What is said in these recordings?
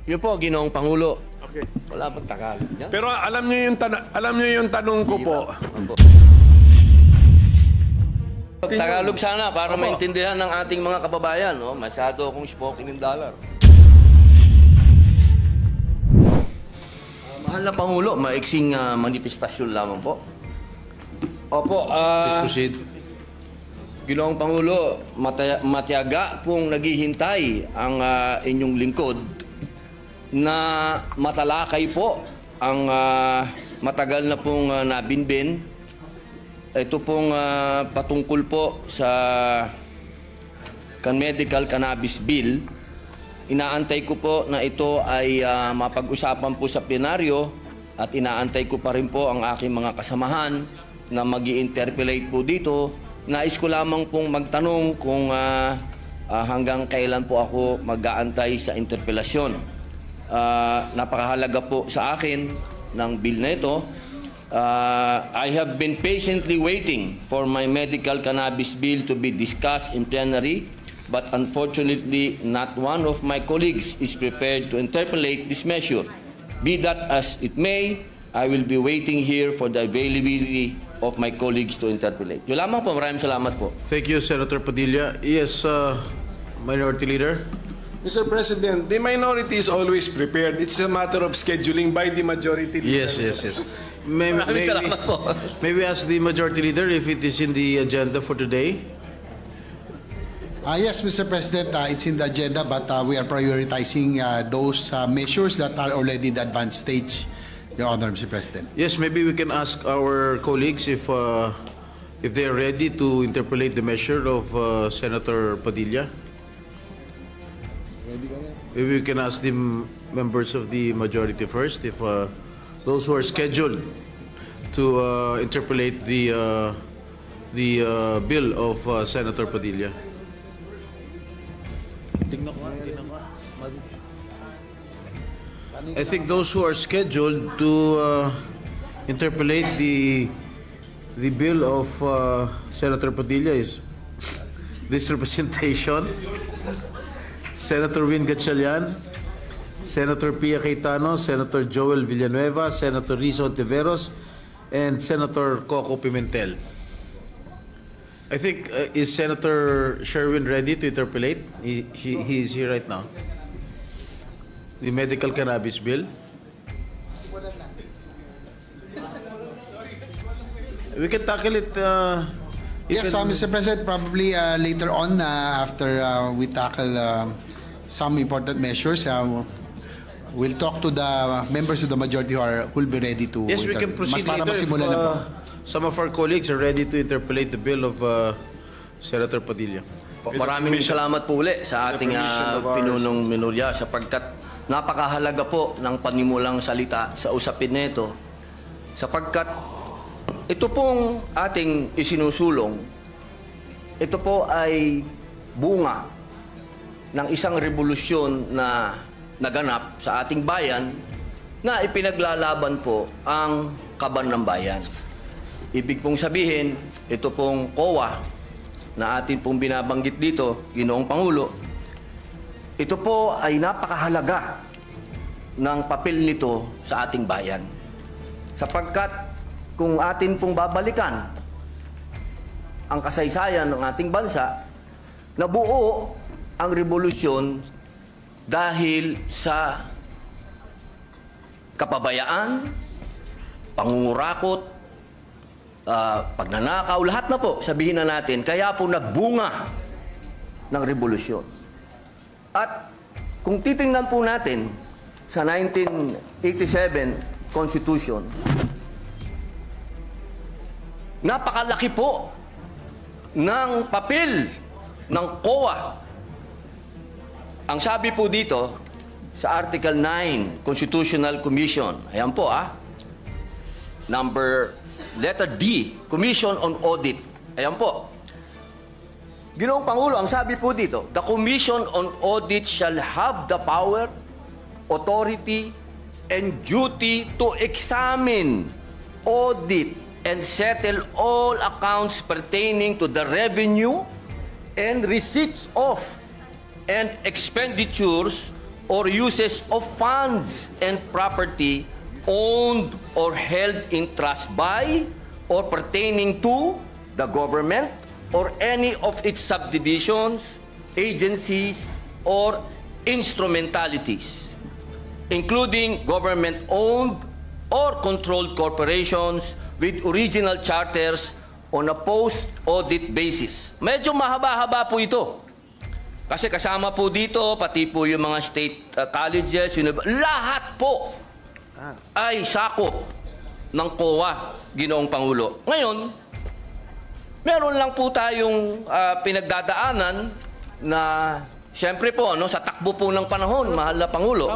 Yun po, Ginoong Pangulo. Okay. Wala bang Tagalog niya? Pero alam niyo yung tanong ko po. Tagalog sana para maintindihan ng ating mga kababayan. No? Masyado akong spoken in dollar. Mahal na Pangulo, maiksing manifestasyon lamang po. Opo, Please proceed. Ginoong Pangulo, matiyaga pong naghihintay ang inyong lingkod na matalakay po ang matagal na pong nabinbin. Ito pong patungkol po sa medical cannabis bill. Inaantay ko po na ito ay mapag-usapan po sa plenaryo at inaantay ko pa rin po ang aking mga kasamahan na mag-i-interpellate po dito. Nais ko lamang pong magtanong kung hanggang kailan po ako mag-aantay sa interpellasyon. Napakahalaga po sa akin ng bill na ito. I have been patiently waiting for my medical cannabis bill to be discussed in plenary, but unfortunately not one of my colleagues is prepared to interpolate this measure. Be that as it may, I will be waiting here for the availability of my colleagues to interpolate. Yun lamang po, maraming salamat po. Thank you, Senator Padilla. Yes, Minority Leader. Mr. President, the minority is always prepared. It's a matter of scheduling by the majority leader. Yes. May we ask the Majority Leader if it is in the agenda for today? Yes, Mr. President, it's in the agenda, but we are prioritizing those measures that are already in the advanced stage, Your Honor, Mr. President. Yes, maybe we can ask our colleagues if they are ready to interpolate the measure of Senator Padilla. Maybe we can ask the members of the majority first, if those who are scheduled to interpolate the bill of Senator Padilla. I think those who are scheduled to interpolate the bill of Senator Padilla is this representation, Senator Win Gatchalian, Senator Pia Cayetano, Senator Joel Villanueva, Senator Rizzo Ontiveros, and Senator Coco Pimentel. I think, is Senator Sherwin ready to interpolate? He is here right now. The medical cannabis bill. We can tackle it. Yes, Mr. President, probably later on after we tackle some important measures, we'll talk to the members of the majority who will be ready to. Yes, we can proceed later if some of our colleagues are ready to interpolate the bill of Senator Padilla. Maraming salamat po uli sa ating pinunong minorya sapagkat napakahalaga po ng panimulang salita sa usapin nito sapagkat ito pong ating isinusulong, ito po ay bunga ng isang revolusyon na naganap sa ating bayan na ipinaglalaban po ang kaban ng bayan. Ibig pong sabihin, ito pong COA na atin pong binabanggit dito, Ginoong Pangulo, ito po ay napakahalaga ng papel nito sa ating bayan. Sapagkat kung atin pong babalikan ang kasaysayan ng ating bansa, nabuo ang revolusyon dahil sa kapabayaan, pangungurakot, pagnanakaw, lahat na po, sabihin na natin, kaya po nagbunga ng revolusyon. At kung titingnan po natin sa 1987 Constitution, napakalaki po ng papel ng COA. Ang sabi po dito sa Article 9, Constitutional Commission, ayan po letter D, Commission on Audit. Ayan po. Ginoong Pangulo, ang sabi po dito, the Commission on Audit shall have the power, authority, and duty to examine, audit, and settle all accounts pertaining to the revenue and receipts of and expenditures or uses of funds and property owned or held in trust by or pertaining to the government or any of its subdivisions, agencies, or instrumentalities, including government-owned or controlled corporations with original charters on a post-audit basis. Medyo mahaba-haba po ito. Kasi kasama po dito, pati po yung mga state colleges, lahat po ay sakop ng COA, Ginoong Pangulo. Ngayon, meron lang po tayong pinagdadaanan na, siyempre po, sa takbo po ng panahon, mahal na Pangulo,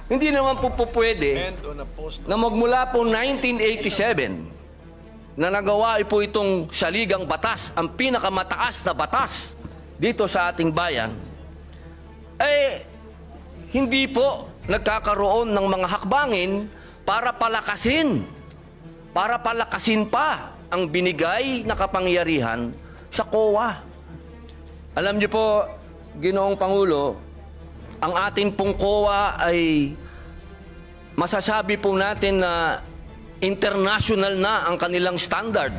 hindi naman po pwede na magmula po 1987 na nagawa po itong saligang batas, ang pinakamataas na batas dito sa ating bayan, hindi po nagkakaroon ng mga hakbangin para palakasin pa ang binigay na kapangyarihan sa COA. Alam niyo po, Ginoong Pangulo, ang ating pong COA ay masasabi po natin na international na ang kanilang standard.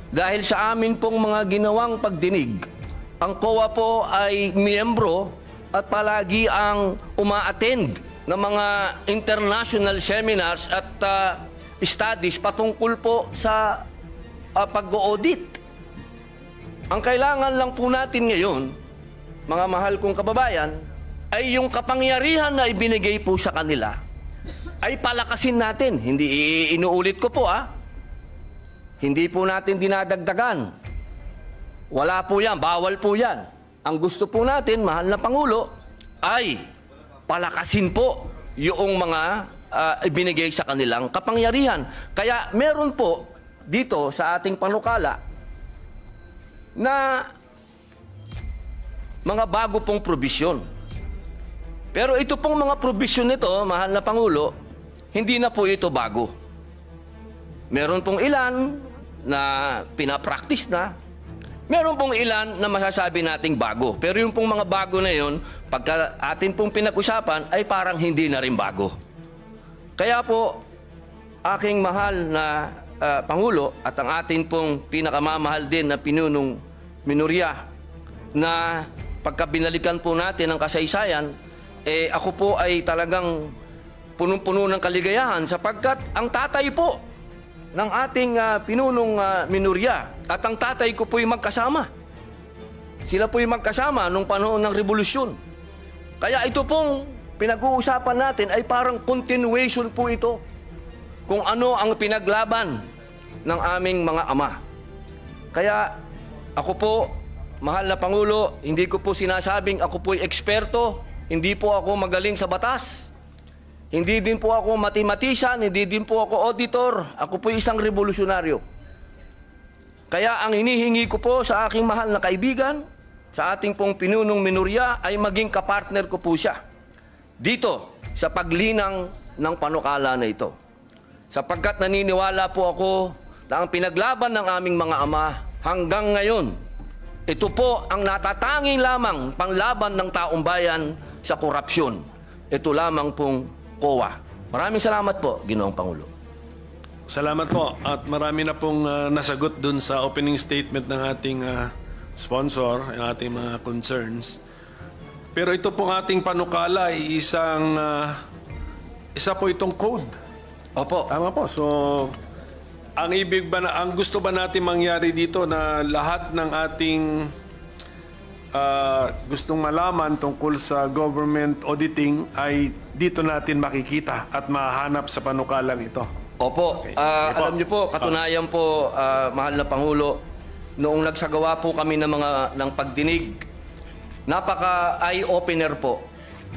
Dahil sa amin pong mga ginawang pagdinig, ang COA po ay miyembro at palagi ang uma-attend ng mga international seminars at studies patungkol po sa pag-audit. Ang kailangan lang po natin ngayon, mga mahal kong kababayan, ay yung kapangyarihan na ibinigay po sa kanila ay palakasin natin. Hindi inuulit ko po Hindi po natin dinadagdagan. Wala po yan, bawal po yan. Ang gusto po natin, mahal na Pangulo, ay palakasin po yung mga ibinigay sa kanilang kapangyarihan. Kaya meron po dito sa ating panukala na mga bago pong probisyon. Pero ito pong mga probisyon nito, mahal na Pangulo, hindi na po ito bago. Meron pong ilan na pinapractice na, meron pong ilan na masasabi nating bago. Pero yung pong mga bago na yun, pagka atin pong pinag-usapan, ay parang hindi na rin bago. Kaya po, aking mahal na Pangulo at ang atin pong pinakamamahal din na pinunong minorya, na pagka binalikan po natin ang kasaysayan, ako po ay talagang punong-puno ng kaligayahan sapagkat ang tatay po ng ating pinunong minorya at ang tatay ko po'y magkasama. Sila po'y magkasama nung panahon ng revolusyon. Kaya ito pong pinag-uusapan natin ay parang continuation po ito kung ano ang pinaglaban ng aming mga ama. Kaya ako po, mahal na Pangulo, hindi ko po sinasabing ako po'y eksperto, hindi po ako magaling sa batas. Hindi din po ako mathematician, hindi din po ako auditor. Ako po isang revolusyonaryo. Kaya ang hinihingi ko po sa aking mahal na kaibigan, sa ating pong pinunong minorya, ay maging kapartner ko po siya dito sa paglinang ng panukala na ito. Sapagkat naniniwala po ako na ang pinaglaban ng aming mga ama hanggang ngayon, ito po ang natatanging lamang panglaban ng taong bayan sa korupsyon. Ito lamang pong COA. Maraming salamat po, Ginoong Pangulo. Salamat po. At marami na pong nasagot dun sa opening statement ng ating sponsor, yung ating mga concerns. Pero ito pong ating panukala ay isa po itong code. Opo. Tama po. So, ang gusto ba natin mangyari dito na lahat ng ating gustong malaman tungkol sa government auditing ay dito natin makikita at mahanap sa panukalang ito. Opo. Okay. Alam niyo po, katunayan po, mahal na Pangulo, noong nagsagawa po kami ng pagdinig, napaka eye-opener po.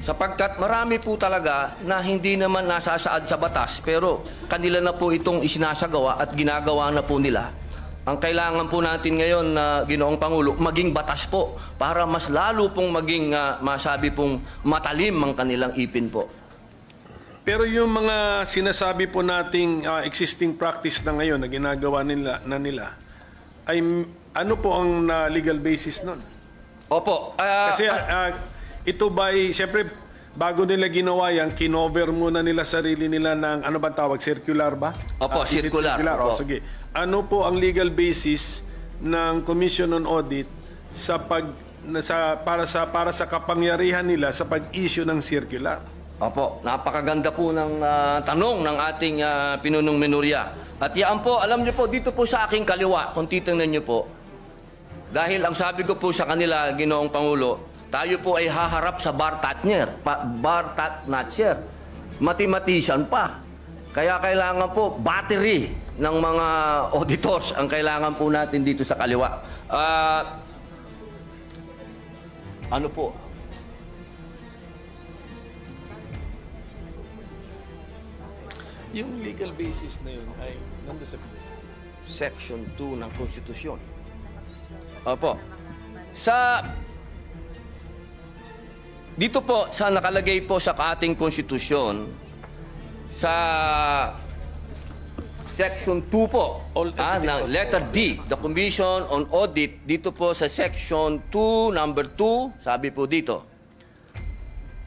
Sapagkat marami po talaga na hindi naman nasasaad sa batas, pero kanila na po itong isinasagawa at ginagawa na po nila. Ang kailangan po natin ngayon na Ginoong Pangulo, maging batas po para mas lalo pong maging masabi pong matalim ang kanilang ipin po. Pero yung mga sinasabi po nating existing practice na ngayon na ginagawa nila ay ano po ang legal basis nun? Opo. Kasi ito ba, siyempre bago nila ginawa yan, kinover muna nila sarili nila ng, ano ba tawag, circular ba? Opo, Is it circular. O, Opo. sige. Ano po ang legal basis ng Commission on Audit sa para sa kapangyarihan nila sa pag-issue ng circular? Opo, napakaganda po ng tanong ng ating pinunong minorya. At yan po, alam niyo po, dito po sa aking kaliwa, kung titingnan niyo po, dahil ang sabi ko po sa kanila, Ginoong Pangulo, tayo po ay haharap sa bar Tatnatcher. Mathematician pa. Kaya kailangan po, battery ng mga auditors ang kailangan po natin dito sa kaliwa. Ano po? Yung legal basis na yun ay nandun sa Section 2 ng Konstitusyon. Opo. Dito po, sa nakalagay po sa ating konstitusyon, sa Section 2 po, na letter D, the Commission on Audit, dito po sa Section 2, number 2, sabi po dito,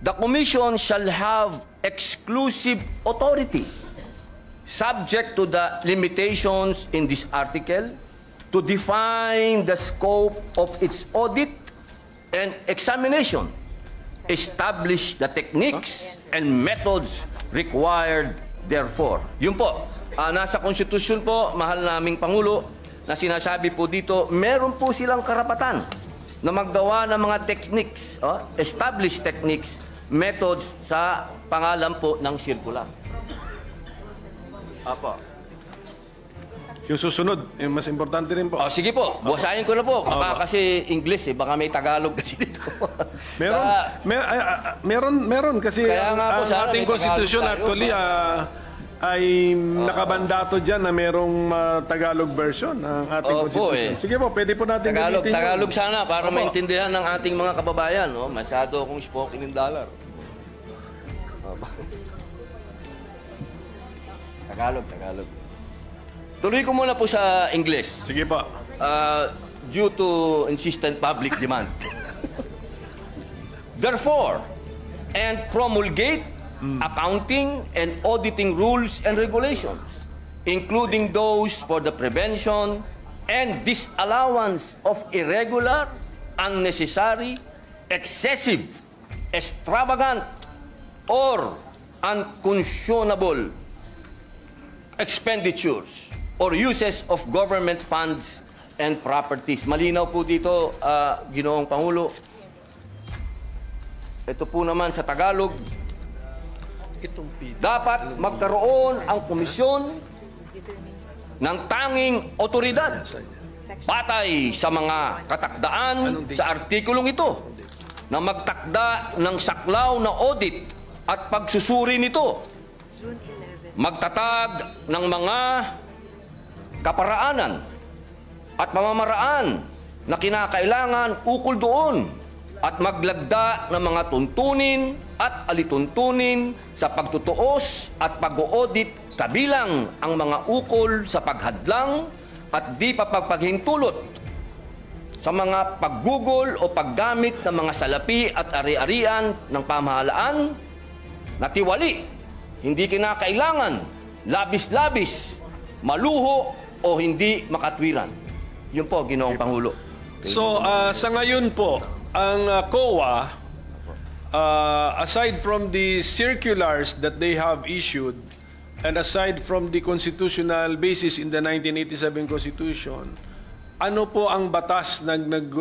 the Commission shall have exclusive authority, subject to the limitations in this article, to define the scope of its audit and examination, establish the techniques and methods required therefore. Yun po, nasa konstitusyon po, mahal naming Pangulo, na sinasabi po dito, meron po silang karapatan na maggawa ng mga techniques, establish techniques, methods sa pangalan po ng circular. Apo. yung susunod, yung mas importante rin po. Sige po, buhasahin ko na po. Baka kasi English baka may Tagalog kasi dito. Meron kasi Kaya nga po, ang sana ating may konstitusyon Tagalog tayo. actually ay nakabandato dyan na merong Tagalog version ng ating konstitusyon. Sige po, pwede po natin gamitin yun. Tagalog sana para maintindihan ng ating mga kababayan. Masyado akong spoken in dollar. Tagalog. Tuloy ko muna po sa English. Sige po. Due to insistent public demand. Therefore, and promulgate accounting and auditing rules and regulations, including those for the prevention and disallowance of irregular, unnecessary, excessive, extravagant, or unconscionable expenditures or uses of government funds and properties. Malinaw po dito, Ginoong Pangulo. Ito po naman sa Tagalog, dapat magkaroon ang komisyon ng tanging otoridad batay sa mga katakdaan sa artikulong ito na magtakda ng saklaw na audit at pagsusuri nito, magtatag ng mga kaparaanan at pamamaraan na kinakailangan ukol doon at maglagda ng mga tuntunin at alituntunin sa pagtutuos at pag-audit kabilang ang mga ukol sa paghadlang at di pagpaghintulot sa mga paggugol o paggamit ng mga salapi at ari-arian ng pamahalaan na tiwali, hindi kinakailangan, labis-labis, maluho o hindi makatwiran. Yun po, Ginoong Pangulo. So, sa ngayon po, ang COA, aside from the circulars that they have issued, and aside from the constitutional basis in the 1987 Constitution, ano po ang batas na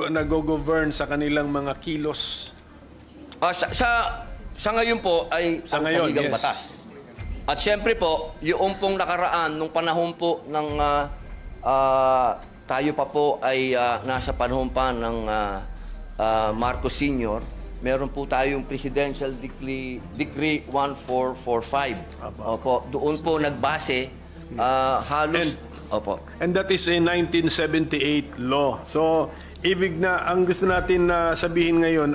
nag-govern sa kanilang mga kilos? Sa ngayon po ay Sa ang ngayon, saligang yes. batas. At siyempre po, yung pong nakaraan, nung panahon po ng tayo pa po ay nasa panahon pa ng Marcos Sr., meron po tayong Presidential Decree 1445. Opo, doon po nagbase halos... Opo. And that is a 1978 law. So, ibig na, ang gusto natin na sabihin ngayon,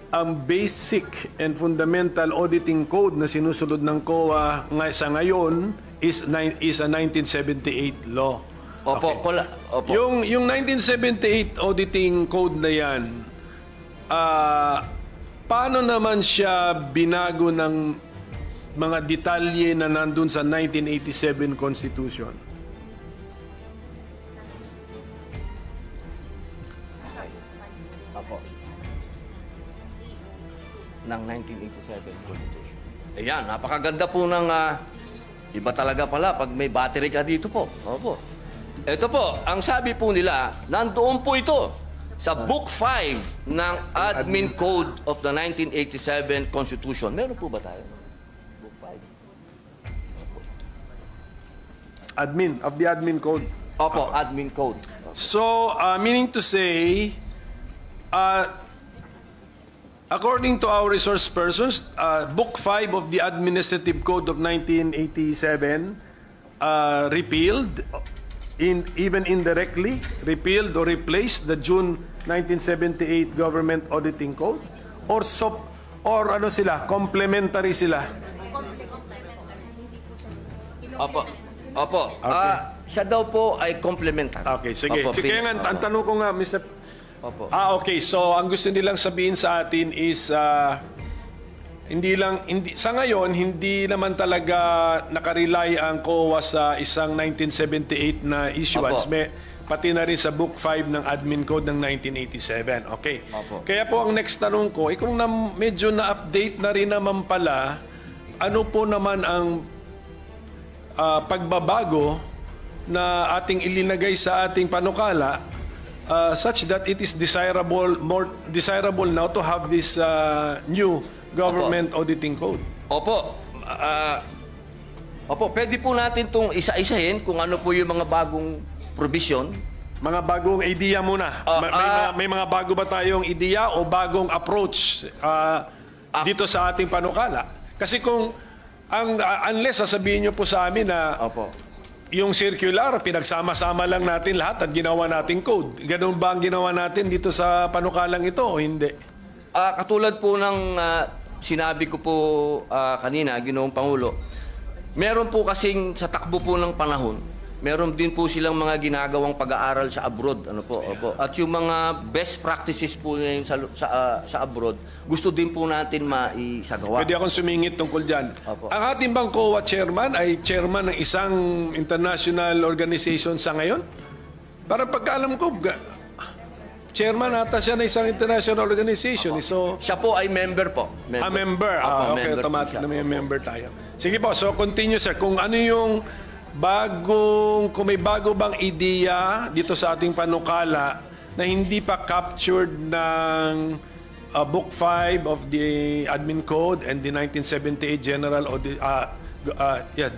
ang basic and fundamental auditing code na sinusunod ng COA sa ngayon is a 1978 law. Opo, opo. Yung 1978 auditing code na yan, paano naman siya binago ng mga detalye na nandun sa 1987 Constitution? Apo. Ng 1987 Constitution. Ayan, napakaganda po ng iba talaga pala pag may battery ka dito po. Opo. Ito po, ang sabi po nila, nandoon po ito sa Book 5 ng Admin Code of the 1987 Constitution. Meron po ba tayo? Book 5. Admin, of the Admin Code. Opo, Admin Code. So, meaning to say, according to our resource persons, Book 5 of the Administrative Code of 1987 repealed, even indirectly, repealed or replaced the June 1978 Government Auditing Code? Or ano sila, complementary sila? Opo. Opo. Okay. Siya daw po ay complementary. Okay, sige. Opo, Kaya nga, ang tanong ko nga, Mr. Opo. Okay. So, ang gusto nilang sabihin sa atin is, sa ngayon, hindi naman talaga nakarely ang COA sa isang 1978 na issuance. Opo. Pati na rin sa Book 5 ng Admin Code ng 1987. Okay. Opo. Kaya po ang next tanong ko, kung medyo na-update na rin naman pala, ano po naman ang pagbabago na ating ilinagay sa ating panukala such that it is more desirable now to have this new Government Auditing Code? Opo. Opo, pwede po natin itong isa-isahin kung ano po yung mga bagong provision. Mga bagong idea muna. May mga bago ba tayong idea o bagong approach dito sa ating panukala? Kasi kung unless sasabihin nyo po sa amin na Opo. yung circular, pinagsama-sama lang natin lahat at ginawa nating code. Ganun ba ang ginawa natin dito sa panukalang ito o hindi? Katulad po ng sinabi ko po kanina, Ginoong Pangulo, meron po kasing sa takbo po ng panahon, meron din po silang mga ginagawang pag-aaral sa abroad. Ano po? Opo. At yung mga best practices po ngayon sa abroad, gusto din po natin maisagawa. Pwede akong sumingit tungkol dyan. Opo. Ang ating bang COA chairman ay chairman ng isang international organization sa ngayon? Para pagkaalam ko, chairman ata siya ng isang international organization. So, Siya po ay member po. member. Opo, Okay, member po automatic siya. na may member tayo. Sige po, so continue sir. Kung ano yung kung may bago bang ideya dito sa ating panukala na hindi pa captured ng Book 5 of the Admin Code and the 1978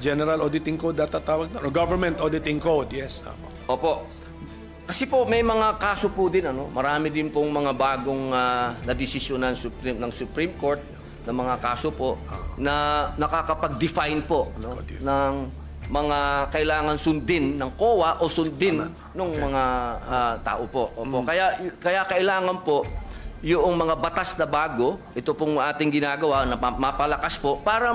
General Auditing Code tatawag na, or Government Auditing Code, yes. Opo. Kasi po may mga kaso po din, marami din pong mga bagong na-desisyon ng Supreme Court na mga kaso po na nakakapag-define po ng mga kailangan sundin ng COA o sundin ng mga tao po. Opo. Kaya kailangan po yung mga batas na bago, ito pong ating ginagawa na mapalakas po para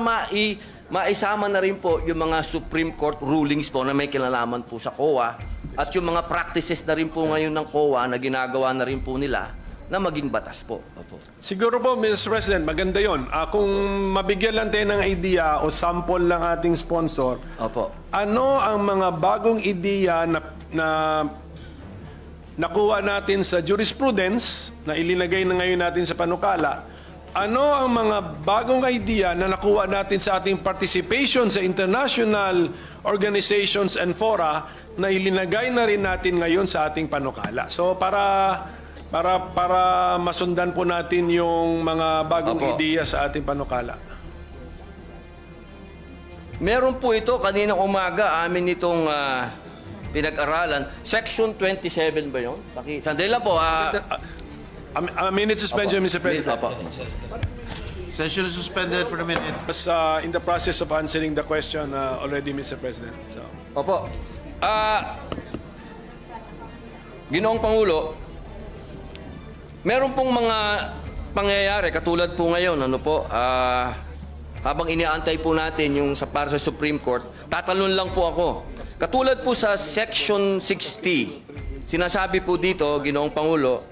maisama na rin po yung mga Supreme Court rulings po na may kinalaman po sa COA at yung mga practices na rin po ngayon ng COA na ginagawa na rin po nila na maging batas po. Opo. Siguro po, Mr. President, maganda yon. Kung mabigyan lang tayo ng idea o sample ng ating sponsor, Opo. ano ang mga bagong ideya na nakuha natin sa jurisprudence na ilinagay na ngayon natin sa panukala? Ano ang mga bagong idea na nakuha natin sa ating participation sa international organizations and fora na ilinagay na rin natin ngayon sa ating panukala? So para masundan po natin yung mga bagong Opo. ideya sa ating panukala. Meron po ito, kaninang umaga, amin itong pinag-aralan. Section 27 ba yun? Sandali lang po. A minute suspension, Mr. President. Opo. Session is suspended for a minute. Was in the process of answering the question already, Mr. President. So. Opo. Ginoong Pangulo, meron pong mga pangyayari, katulad po ngayon, habang iniaantay po natin yung para sa Supreme Court, tatalon lang po ako. Katulad po sa Section 60, sinasabi po dito, Ginoong Pangulo,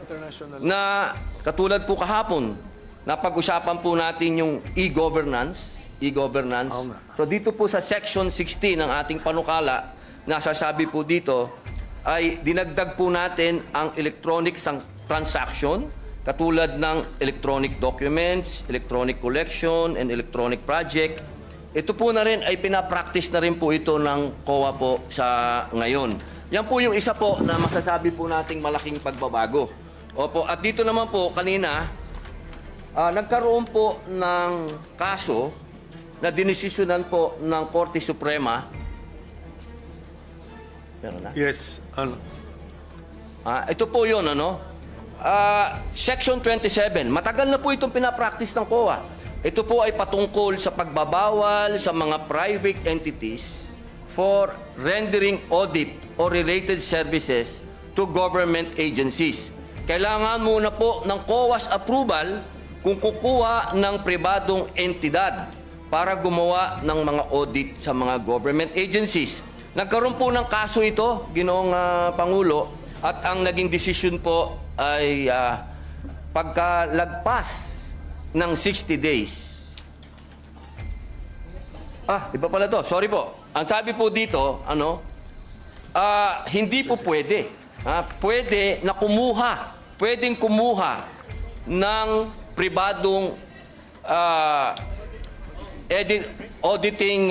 na katulad po kahapon, napag-usapan po natin yung e-governance. So dito po sa Section 16 ng ating panukala, nasasabi po dito ay dinagdag po natin ang electronic transaction katulad ng electronic documents, electronic collection, and electronic project. Ito po na rin ay pinapractice na rin po ito ng COA po sa ngayon. Yan po yung isa po na masasabi po nating malaking pagbabago. Opo, at dito naman po kanina, nagkaroon po ng kaso na dinesisyonan po ng Korte Suprema. Meron na? Yes. Ano? Ito po yun, ano? Section 27. Matagal na po itong pinapractice ng COA. Ito po ay patungkol sa pagbabawal sa mga private entities for rendering audit or related services to government agencies. Kailangan muna po ng COA's approval kung kukuha ng pribadong entidad para gumawa ng mga audit sa mga government agencies. Nagkaroon po ng kaso ito, Ginoong Pangulo, at ang naging desisyon po ay pagkalagpas ng 60 days. Iba pala to. Sorry po. Ang sabi po dito, hindi po pwede. Pwede na pwedeng kumuha ng pribadong auditing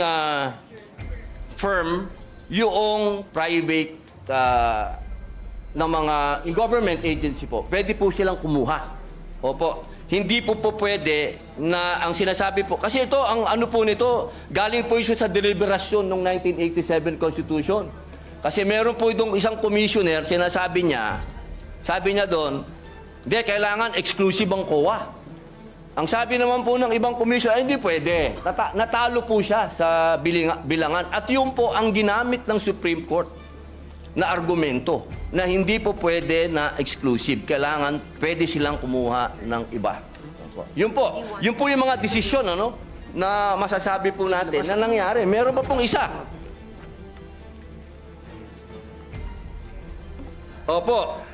firm yung private ng mga government agency po. Pwede po silang kumuha. Opo. Hindi po pwede na ang sinasabi po. Kasi ito, ang ano po nito, galing po ito sa deliberasyon ng 1987 Constitution. Kasi meron po itong isang commissioner, sinasabi niya, sabi niya doon, hindi, kailangan exclusive ang COA. Ang sabi naman po ng ibang commissioner, ay hindi pwede. Natalo po siya sa bilangan. At yun po ang ginamit ng Supreme Court na argumento na hindi po pwede na exclusive. Kailangan pwede silang kumuha ng iba. Yun po yung mga desisyon na masasabi po natin na nangyari. Meron pa pong isa. Opo.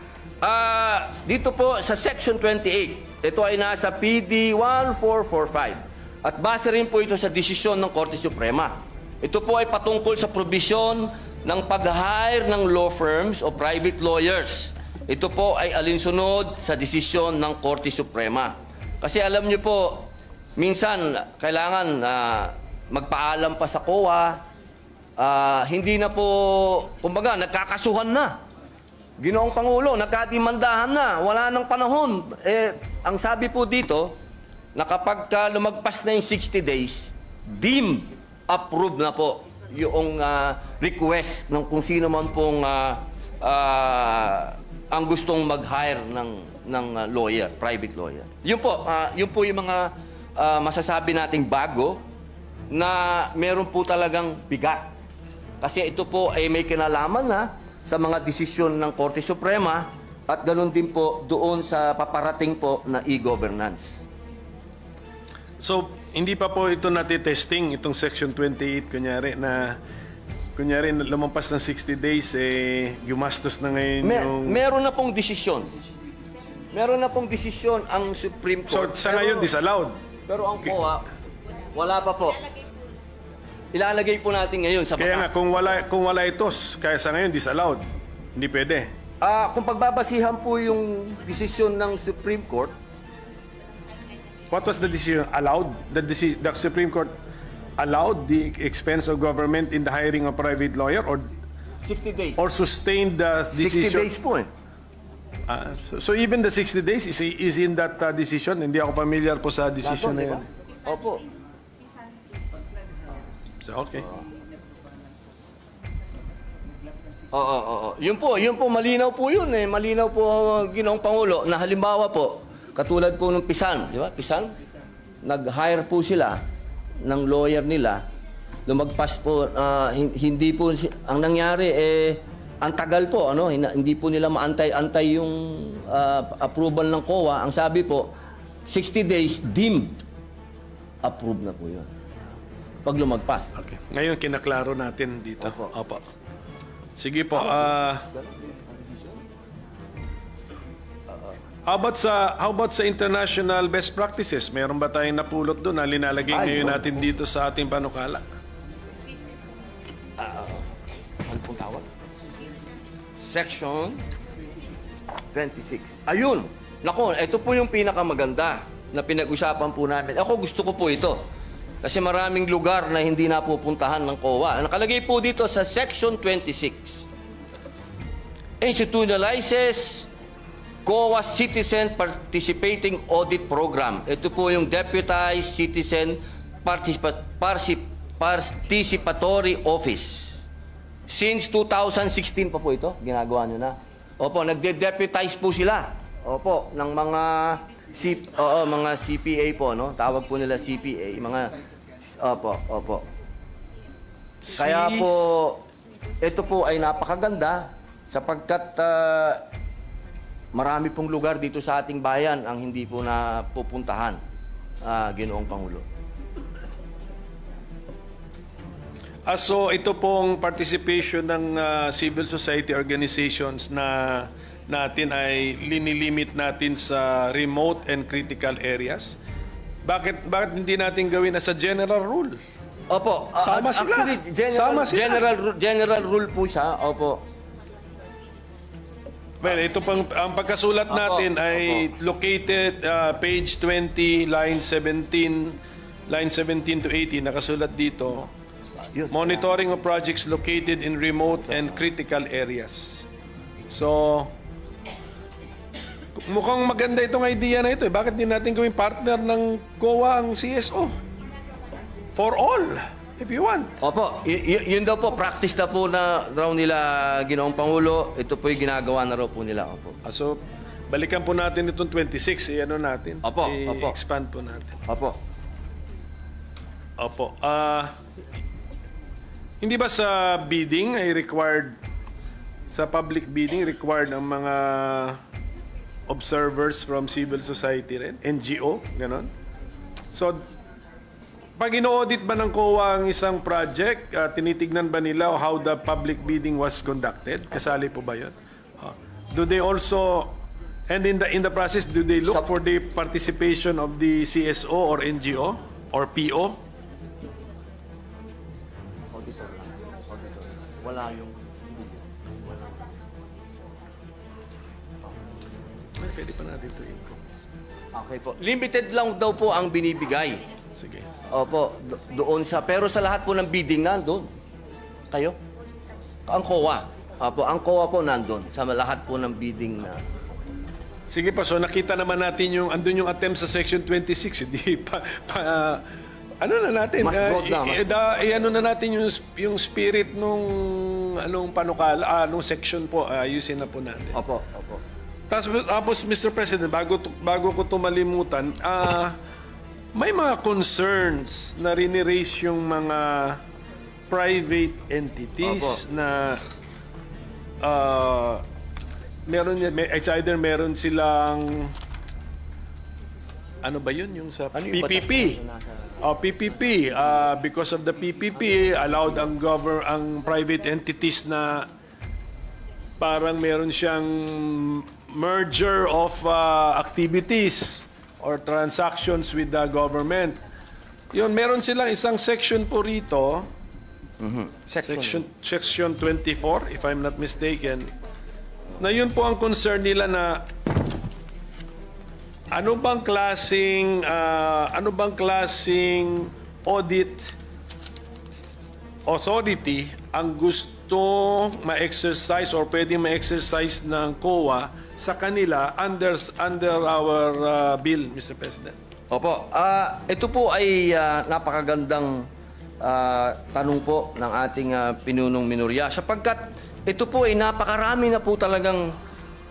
Dito po sa Section 28, ito ay nasa PD 1445. At base rin po ito sa desisyon ng Korte Suprema. Ito po ay patungkol sa probisyon ng pag-hire ng law firms o private lawyers. Ito po ay alinsunod sa desisyon ng Korte Suprema. Kasi alam niyo po, minsan kailangan magpaalam pa sa COA, hindi na po, kumbaga, nagkakasuhan na. Ginoong Pangulo, nagkadimandahan na, wala nang panahon. Ang sabi po dito, na kapag lumagpas na yung 60 days, deemed approved na po yung request ng kung sino man pong ang gustong mag-hire ng lawyer, private lawyer. Yun po yung mga masasabi nating bago na meron po talagang bigat. Kasi ito po ay may kinalaman na sa mga desisyon ng Korte Suprema at ganoon din po doon sa paparating po na e-governance. So, hindi pa po ito natitesting, itong Section 28, kunyari lumampas ng 60 days, gumastos na ngayon yung... Meron na pong desisyon. Meron na pong desisyon ang Supreme Court. So, sa ngayon, disallowed? Pero ang COA, wala pa po. Ilalagay po natin ngayon sa batas. Kaya nga, kung wala ito, kaya sa ngayon, disallowed. Hindi pwede. Kung pagbabasihan po yung desisyon ng Supreme Court, what was the decision? Allowed? The Supreme Court allowed the expense of government in the hiring of private lawyer or 60 days. Or sustained the 60 decision? days po So even the 60 days is in that decision? Hindi ako familiar po sa decision na yan. Opo. So, okay. Oo. Yun po, malinaw po yun eh. Malinaw po, Ginoong Pangulo, na halimbawa po, katulad po ng Pisan, di ba? Pisan, nag-hire po sila ng lawyer nila, lumagpas po, hindi po, ang nangyari ang tagal po, hindi po nila maantay-antay yung approval ng COA. Ang sabi po, 60 days deemed approved na po yun. Pag lumagpas. Okay. Ngayon, kinaklaro natin dito. Opo. Sige po. How about sa international best practices? Meron ba tayong napulot doon na linalagay ngayon natin dito sa ating panukala? Ano pong tawag? Section 26. Ayun! Nako, ito po yung pinakamaganda na pinag-usapan po namin. Ako gusto ko po ito. Kasi maraming lugar na hindi napupuntahan ng COA. Nakalagay po dito sa Section 26. Institutionalizes COA Citizen Participating Audit Program. Ito po yung Deputized Citizen Participatory Office. Since 2016 pa po ito, ginagawa nyo na. Opo, nagde-deputize po sila. Opo, ng mga mga CPA po, no? Tawag po nila CPA, mga opo. Kaya po ito po ay napakaganda sapagkat marami pong lugar dito sa ating bayan ang hindi po napupuntahan, Ginoong Pangulo. So ito pong participation ng civil society organizations na natin ay linilimit natin sa remote and critical areas. Bakit hindi natin gawin as a general rule? Opo. Sama sila. Actually, Sama sila. general rule po siya. Opo. Well, ito pang ang pagkasulat natin ay located page 20 line 17 to 18 nakasulat dito. Monitoring of projects located in remote and critical areas. So mukhang maganda itong idea na ito. Bakit din natin gawing partner ng COA ang CSO? For all, if you want. Opo, yun daw po, practice na po na raw nila, Ginoong Pangulo. Ito po yung ginagawa na raw po nila. Opo. So, balikan po natin itong 26. I-ano natin? Opo. I-expand po natin. Opo. Opo. Hindi ba sa bidding ay required, sa public bidding, required ang mga observers from civil society rin? NGO? Ganon? So, pag ino-audit ba ng COA ang isang project, tinitignan ba nila how the public bidding was conducted? Kasali po ba yun? Do they also, and in the process, do they look for the participation of the CSO or NGO or PO? Wala yung... Pwede pa natin ito improve. Okay po. Limited lang daw po ang binibigay. Sige. Opo, doon sa... Pero sa lahat po ng bidding nandun. Kayo? Ang COA. Opo, ang COA po nandun. Sa lahat po ng bidding na... Sige pa, so nakita naman natin yung... Andun yung attempt sa Section 26. Hindi pa ano na natin? Mas broad na. Ano na natin yung spirit nung anong panukala, nung section po, ayusin na po natin. Opo. Tapos, Mr. President, bago ko tumalimutan, may mga concerns na riniraise yung mga private entities na it's either meron silang ano ba yun yung sa PPP? PPP. Because of the PPP, allowed ang private entities na parang meron siyang merger of activities or transactions with the government. Yun, meron silang isang section po rito. Section 24, if I'm not mistaken. Na yun po ang concern nila na ano bang klaseng audit authority ang gusto ma-exercise or pwedeng ma-exercise ng COA sa kanila under our bill, Mr. President? Opo. Ito po ay napakagandang tanong po ng ating pinunong minorya sapagkat ito po ay napakarami na po talagang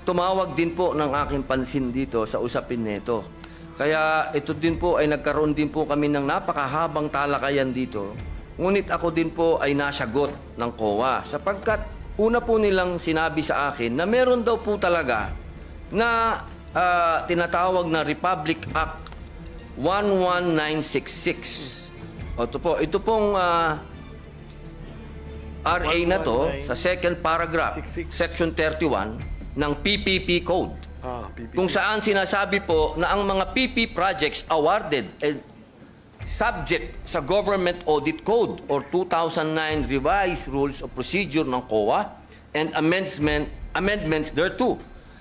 tumawag din po ng aking pansin dito sa usapin nito. Kaya ito din po ay nagkaroon din po kami ng napakahabang talakayan dito. Ngunit ako din po ay nasagot ng COA sapagkat una po nilang sinabi sa akin na meron daw po talaga na tinatawag na Republic Act 11966. Ito pong RA na to sa second paragraph, section 31, ng PPP Code. PPP. Kung saan sinasabi po na ang mga PP projects awarded subject sa Government Audit Code or 2009 Revised Rules of Procedure ng COA and amendments thereto.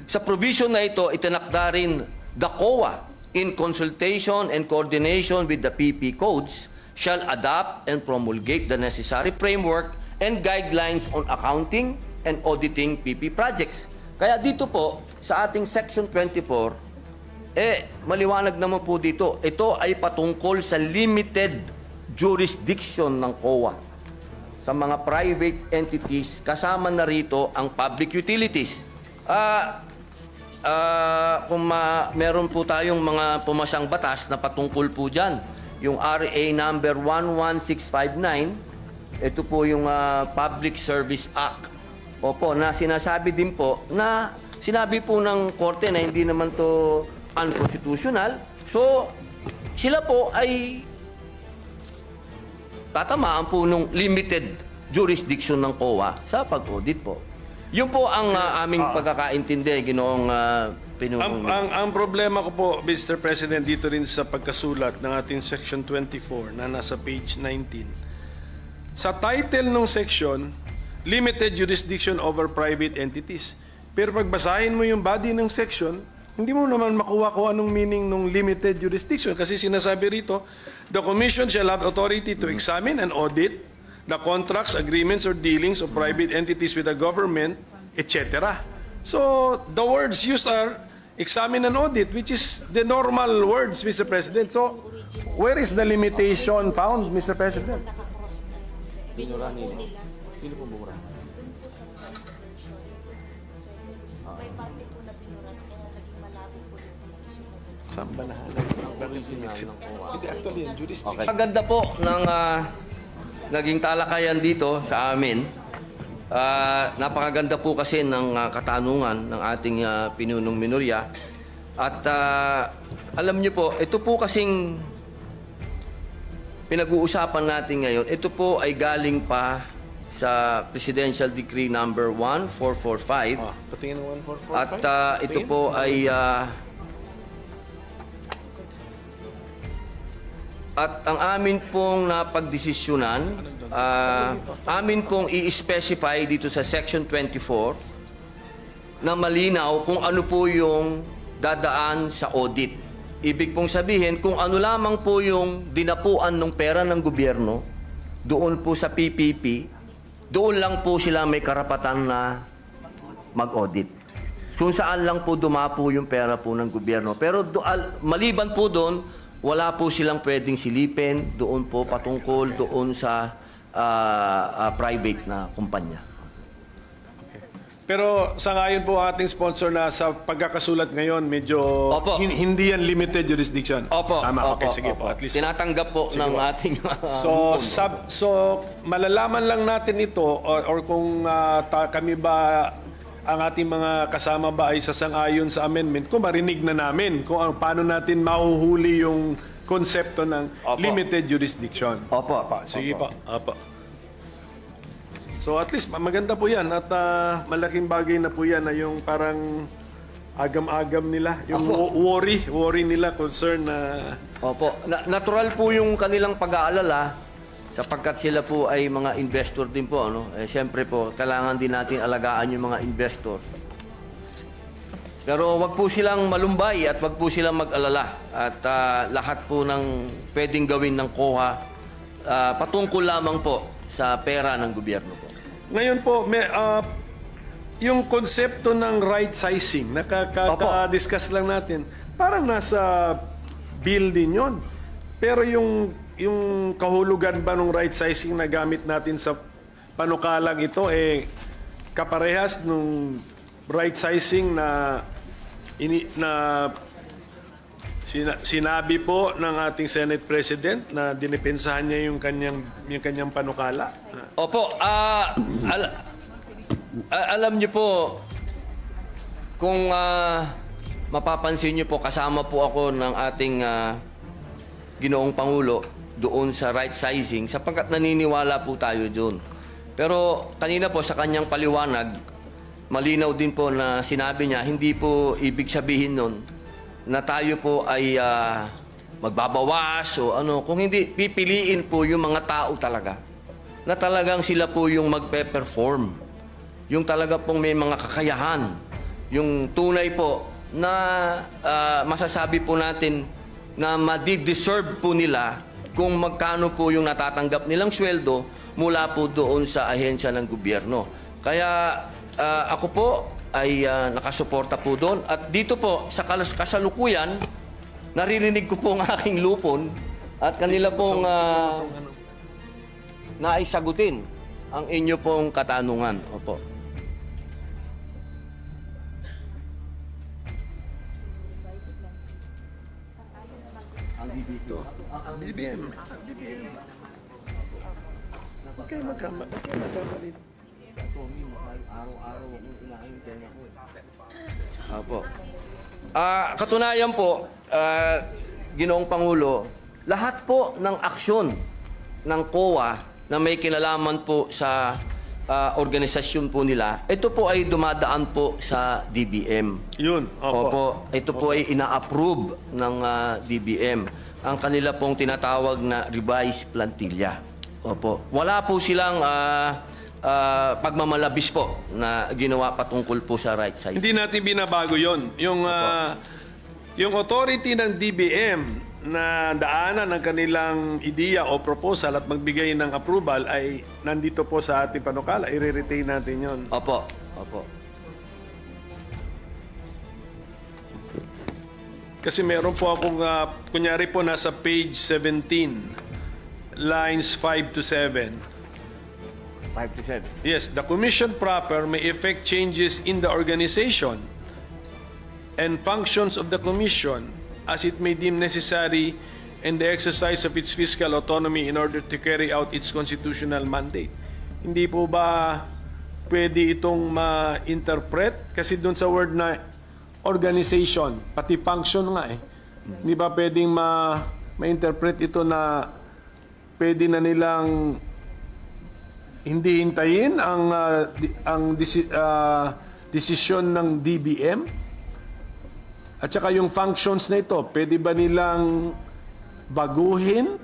Sa provision na ito, itinakda rin the COA in consultation and coordination with the PP codes shall adopt and promulgate the necessary framework and guidelines on accounting and auditing PP projects. Kaya dito po, sa ating Section 24, maliwanag naman po dito, ito ay patungkol sa limited jurisdiction ng COA. Sa mga private entities, kasama na rito ang public utilities. Kung meron po tayong mga pumasang batas na patungkol po dyan, yung RA number 11659, ito po yung Public Service Act. Opo, na sinasabi din po na sinabi po ng korte na hindi naman to unconstitutional. So, sila po ay tatamaan po ng limited jurisdiction ng COA sa pag-audit po. Yun po ang aming pagkakaintindi, Ginoong Pinunong. Ang problema ko po, Mr. President, dito rin sa pagkasulat ng ating Section 24 na nasa page 19. Sa title ng section, Limited Jurisdiction over Private Entities. Pero pagbasahin mo yung body ng section, hindi mo naman makuha kung anong meaning ng limited jurisdiction. Kasi sinasabi rito, the Commission shall have authority to examine and audit the contracts, agreements, or dealings of private entities with the government, etc. So, the words used are examine and audit, which is the normal words, Mr. President. So, where is the limitation found, Mr. President? Okay. Maganda po ng naging talakayan dito sa amin. Napakaganda po kasi ng katanungan ng ating pinunong minorya. At alam niyo po, ito po kasing pinag-uusapan natin ngayon, ito po ay galing pa sa Presidential Decree number 1445. Patingin ng 1445. At ito po ay at ang amin pong napagdesisyonan, amin pong i-specify dito sa Section 24 na malinaw kung ano po yung dadaan sa audit. Ibig pong sabihin, kung ano lamang po yung dinapuan ng pera ng gobyerno, doon po sa PPP, doon lang po sila may karapatan na mag-audit. Kung saan lang po dumapo yung pera po ng gobyerno. Pero maliban po doon, wala po silang pwedeng silipin doon po patungkol doon sa private na kumpanya. Pero sa ngayon po ating sponsor na sa pagkakasulat ngayon, medyo hindi yan limited jurisdiction. Opo. Tama, okay, sige opo. po. At least tinatanggap po ng ating So malalaman lang natin ito or kung kami ba, ang ating mga kasama ba ay sasang-ayon sa amendment, kung marinig na namin kung paano natin mahuhuli yung konsepto ng limited jurisdiction. Opo. Sige po. Opo. So at least maganda po yan at malaking bagay na po yan na yung parang agam-agam nila, yung worry nila, concern na... Opo. Natural po yung kanilang pag-aalala sapagkat sila po ay mga investor din po. Siyempre po, kailangan din natin alagaan yung mga investor. Pero wag po silang malumbay at wag po silang mag-alala. At lahat po ng pwedeng gawin ng COA patungkol lamang po sa pera ng gobyerno po. Ngayon po, yung konsepto ng right sizing, nakaka-discuss lang natin, parang nasa bill din yun. Pero yung kahulugan ba ng right sizing na gamit natin sa panukalang ito, kaparehas nung right sizing na sinabi po ng ating Senate President na dinipensahan niya yung kanyang panukala. Opo, alam niyo po, kung mapapansin niyo po, kasama po ako ng ating Ginoong Pangulo doon sa right sizing sapagkat naniniwala po tayo doon. Pero kanina po sa kanyang paliwanag, malinaw din po na sinabi niya, hindi po ibig sabihin nun na tayo po ay magbabawas o ano. Kung hindi, pipiliin po yung mga tao talaga na talagang sila po yung magpe-perform. Yung talaga pong may mga kakayahan. Yung tunay po na masasabi po natin na madi-deserve po nila kung magkano po yung natatanggap nilang sweldo mula po doon sa ahensya ng gobyerno. Kaya ako po ay nakasuporta po doon. At dito po, sa kasalukuyan, naririnig ko po ang aking lupon at kanila pong naisagutin ang inyo pong katanungan. Opo. Ang dito. Okay, magkamali. Araw-araw akong inaantay ako. Opo. Katunayan po, Ginoong Pangulo, lahat po ng aksyon ng COA na may kinalaman po sa organisasyon po nila, ito po ay dumadaan po sa DBM. Yun, Opo. Ito po ay ina-approve ng DBM. Ang kanila pong tinatawag na revised plantilla. Opo. Wala po silang pagmamalabis po na ginawa patungkol po sa right size. Hindi natin binabago yon. Yung authority ng DBM na daanan ng kanilang ideya o proposal at magbigay ng approval ay nandito po sa ating panukala. I-retain natin yon. Opo. Opo. Kasi meron po akong, kunyari po nasa page 17, lines 5 to 7. 5 to 7. Yes, the commission proper may effect changes in the organization and functions of the commission as it may deem necessary in the exercise of its fiscal autonomy in order to carry out its constitutional mandate. Hindi po ba pwede itong ma-interpret? Kasi dun sa word na organization, pati function nga eh. Hindi ba pwedeng ma-interpret ito na pwede na nilang hindi hintayin ang desisyon ng DBM? At saka yung functions na ito, pwede ba nilang baguhin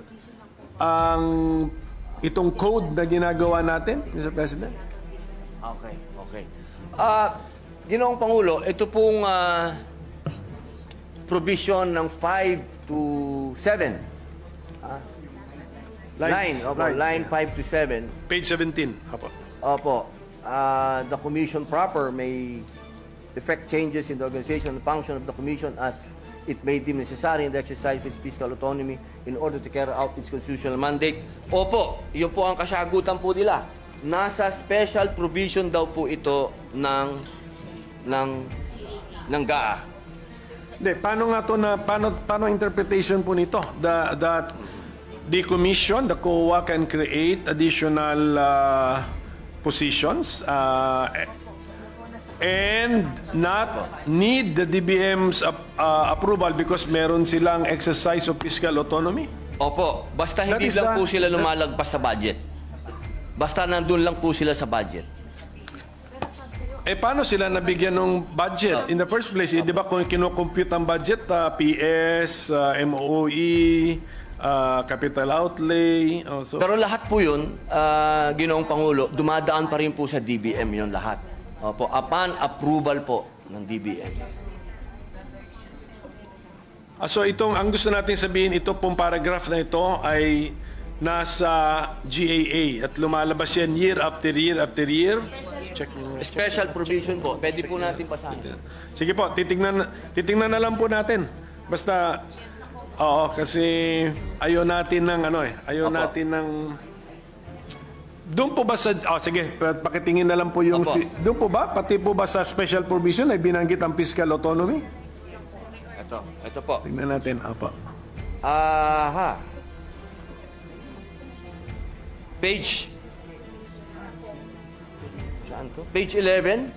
itong code na ginagawa natin, Mr. President? Okay, okay. Ginoong Pangulo, ito pong provision ng 5 to 7. Line 5 to 7. Page 17. Apo. Opo. The commission proper may effect changes in the organization and function of the commission as it may deem necessary in the exercise of its fiscal autonomy in order to carry out its constitutional mandate. Opo, yun po ang kasagutan po nila. Nasa special provision daw po ito ng GAA. Hindi, paano nga to na paano interpretation po nito? The commission, the COA can create additional positions and not need the DBM's approval because meron silang exercise of fiscal autonomy? Opo, basta hindi lang po sila lumalagpas sa budget. Basta nandun lang po sila sa budget. Eh, paano sila nabigyan ng budget? In the first place, di ba kung kinocompute ang budget, PS, MOE, capital outlay, also. Pero lahat po yun, Ginoong Pangulo, dumadaan pa rin po sa DBM yun lahat. Opo, upon approval po ng DBM. So itong, ang gusto natin sabihin, ito pong paragraph na ito ay nasa GAA at lumalabas yan year after year after year. Check mo. Special provision po, pwede po natin pasahin. Sige po, titingnan na lang po natin. Basta, oo, kasi ayaw natin ng ayaw Opo. natin ng... Doon po ba sa... sige, pakitingin na lang po yung... Opo. Doon po ba? Pati po ba sa special provision ay binanggit ang fiscal autonomy? Ito po. Tingnan natin. Opo. Aha. Page. Saan to? Page 11.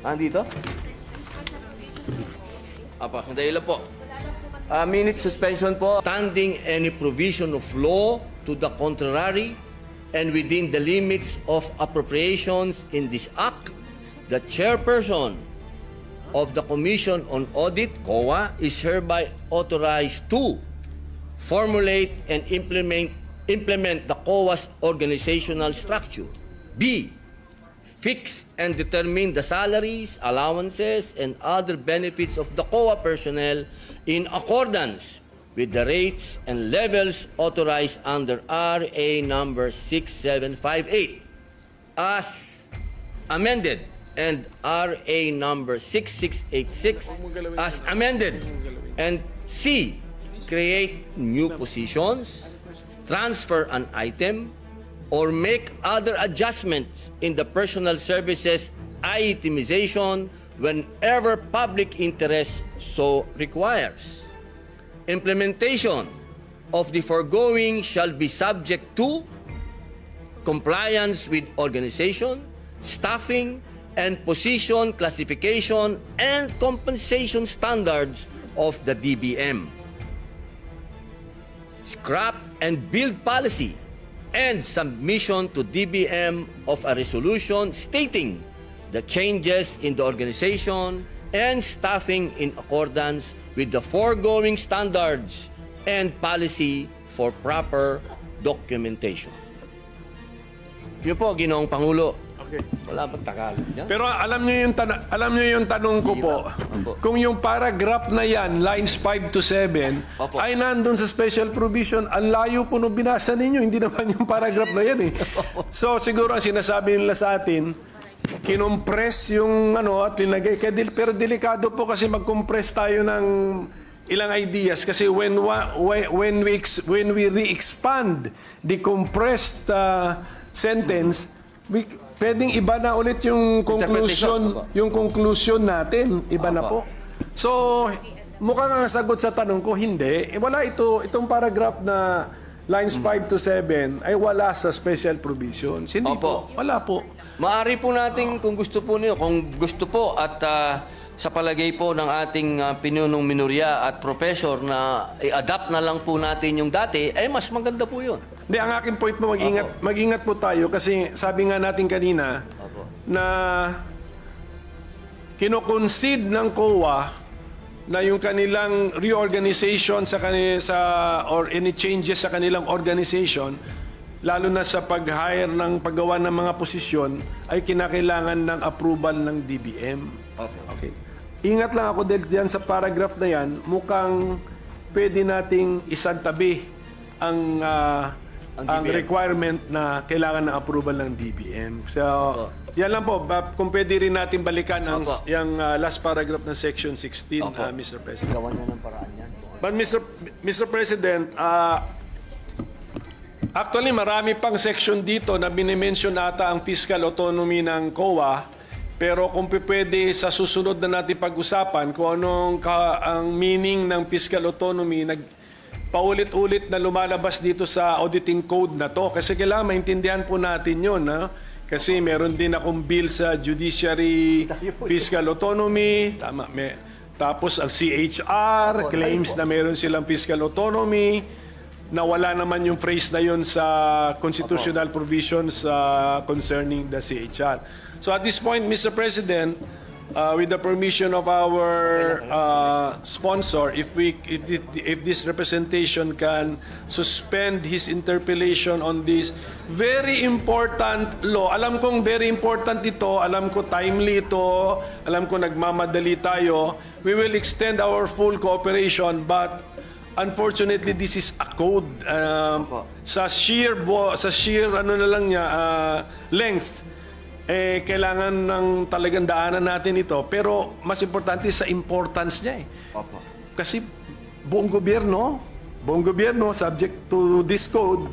Andito? Apa, sandali lang po. Minute suspension po. Standing any provision of law to the contrary and within the limits of appropriations in this act the chairperson of the Commission on Audit, COA, is hereby authorized to formulate and implement the COA's organizational structure. B, fix and determine the salaries, allowances, and other benefits of the COA personnel in accordance with the rates and levels authorized under RA number 6758 as amended, and RA number 6686 as amended. And C, create new positions, transfer an item, or make other adjustments in the personal services itemization whenever public interest so requires. Implementation of the foregoing shall be subject to compliance with organization, staffing, and position classification and compensation standards of the DBM. Scrap and build policy and submission to DBM of a resolution stating the changes in the organization and staffing in accordance with the foregoing standards and policy for proper documentation. Yun po, Ginoong Pangulo. Okay. Wala bang Tagalog yan? Pero alam niyo yung tanong ko po, kung yung paragraph na yan, lines 5 to 7, Opo. ay nandun sa special provision, ang layo po nung binasa ninyo, hindi naman yung paragraph na yan eh. So siguro ang sinasabi nila sa atin, kinompress yung ano at linagay, pero delikado po kasi mag-compress tayo ng ilang ideas kasi when we re-expand the compressed sentence, pwedeng iba na ulit yung conclusion natin, iba na po. So, mukhang ang sagot sa tanong ko, hindi. Wala itong paragraph na lines 5 to 7 ay wala sa special provisions. Hindi po. Wala po. Maaari po natin kung gusto po niyo, at sa palagay po ng ating pinunong minorya at professor na i-adapt na lang po natin yung dati, ay mas maganda po yun. Hindi, ang aking point po, mag-ingat po tayo kasi sabi nga natin kanina na kino-concede ng COA na yung kanilang reorganization or any changes sa kanilang organization, lalo na sa pag-hire ng paggawa ng mga posisyon, ay kinakailangan ng approval ng DBM. Okay. Ingat lang ako dahil diyan sa paragraph na yan, mukhang pwede nating isantabi ang requirement na kailangan ng approval ng DBM. So, yan lang po. Kung pwede rin natin balikan ang yung last paragraph ng Section 16, Mr. President. Gawan na ng paraan yan. But Mr. President, actually marami pang section dito na binimension ata ang fiscal autonomy ng COA. Pero kung pwede sa susunod na natin pag-usapan kung anong ang meaning ng fiscal autonomy, paulit-ulit na lumalabas dito sa auditing code na to. Kasi kailangan maintindihan po natin yun. Kasi meron din akong bill sa judiciary fiscal autonomy. Tama, tapos ang CHR claims na meron silang fiscal autonomy. Nawala naman yung phrase na yun sa constitutional provisions concerning the CHR. So at this point, Mr. President, with the permission of our sponsor, if this representation can suspend his interpellation on this very important law. Alam kong very important ito, alam ko timely ito, alam ko nagmamadali tayo. We will extend our full cooperation, but unfortunately this is a code. Sa sheer length, kailangan ng talagang daanan natin ito. Pero mas importante sa importance niya . Kasi buong gobyerno subject to this code,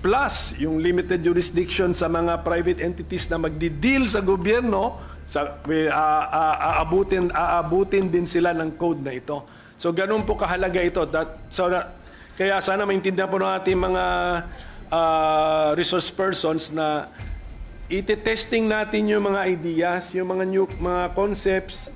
plus yung limited jurisdiction sa mga private entities na magdi-deal sa gobyerno, aabutin din sila ng code na ito. So ganun po kahalaga ito. Kaya sana maintindihan po ng ating mga resource persons na iti-testing natin yung mga ideas, yung mga concepts,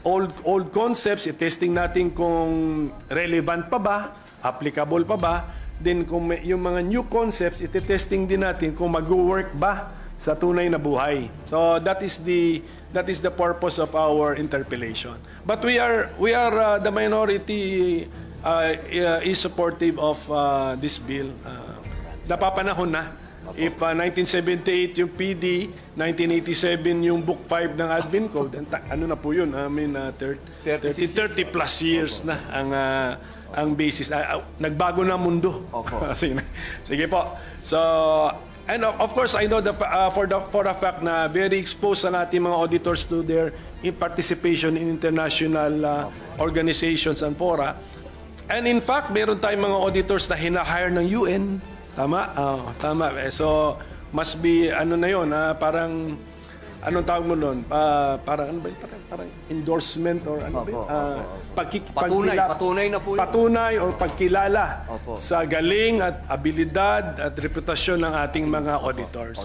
old concepts, i-testing natin kung relevant pa ba, applicable pa ba. Then kung yung mga new concepts, iti-testing din natin kung mag-work ba sa tunay na buhay. So that is the That is the purpose of our interpellation. But we are the minority is supportive of this bill. Napapanahon na. If 1978 yung PD, 1987 yung Book 5 ng Admin Code, ano na po yun? I mean, 30 plus years na ang basis. Nagbago na mundo. Sige po. So, and of course, I know for a fact na very exposed ang ating mga auditors to their participation in international organizations and fora. And in fact, meron tayong mga auditors na hina-hire ng UN. Tama? Tama. So, must be, ano na yun, parang, anong tawag mo nun? Parang, ano ba yun? Parang endorsement or ano ba yun? Patunay na po yun. Patunay o pagkilala sa galing at abilidad at reputasyon ng ating mga auditors.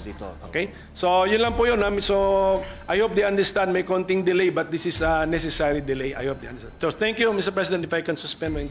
Okay? So, yun lang po yun. So, I hope they understand may konting delay, but this is a necessary delay. I hope they understand. So, thank you, Mr. President, if I can suspend my